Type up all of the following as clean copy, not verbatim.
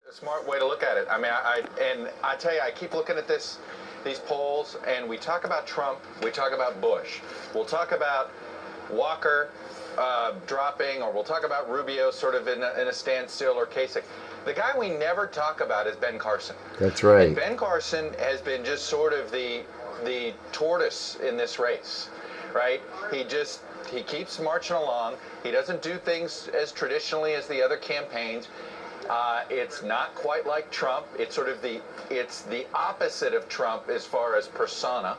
A smart way to look at it. I mean, I tell you, I keep looking at these polls, and we talk about Trump, we talk about Bush, we'll talk about Walker dropping, or we'll talk about Rubio sort of in a standstill, or Kasich. The guy we never talk about is Ben Carson. That's right. And Ben Carson has been just sort of the tortoise in this race, right? He keeps marching along. He doesn't do things as traditionally as the other campaigns. It's not quite like Trump. It's sort of the opposite of Trump as far as persona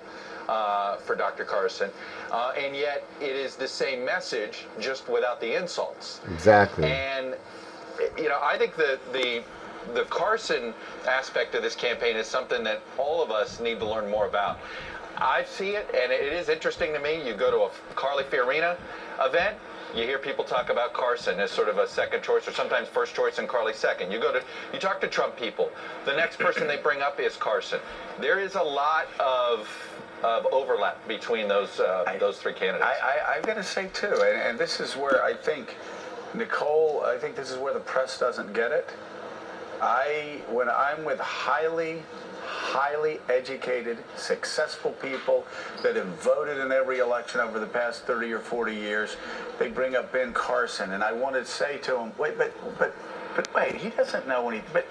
for Dr. Carson, and yet it is the same message, just without the insults. Exactly. And I think the Carson aspect of this campaign is something that all of us need to learn more about. I see it, and it is interesting to me. You go to a Carly Fiorina event, you hear people talk about Carson as sort of a second choice, or sometimes first choice and Carly second. You talk to Trump people, the next person they bring up is Carson. There is a lot of overlap between those three candidates. I've got to say too, and this is where I think Nicole, I think this is where the press doesn't get it. When I'm with highly educated, successful people that have voted in every election over the past 30 or 40 years, they bring up Ben Carson, and I want to say to him, wait, but wait, he doesn't know anything.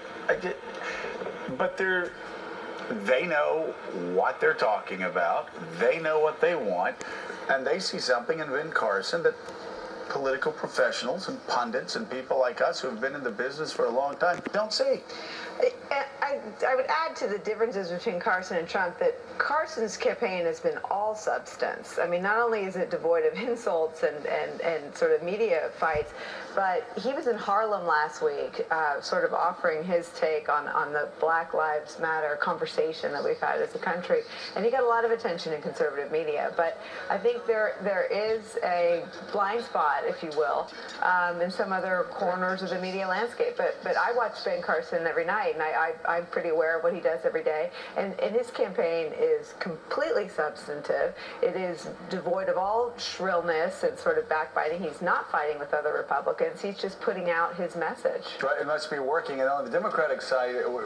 But they know what they're talking about. They know what they want, and they see something in Ben Carson that political professionals and pundits and people like us who have been in the business for a long time don't see. I would add to the differences between Carson and Trump that Carson's campaign has been all substance. I mean, not only is it devoid of insults and sort of media fights, but he was in Harlem last week sort of offering his take on the Black Lives Matter conversation that we've had as a country. And he got a lot of attention in conservative media. But I think there is a blind spot, if you will, in some other corners of the media landscape. But I watch Ben Carson every night, and I'm pretty aware of what he does every day. And his campaign is completely substantive. It is devoid of all shrillness and sort of backbiting. He's not fighting with other Republicans. He's just putting out his message. Right, it must be working. And on the Democratic side,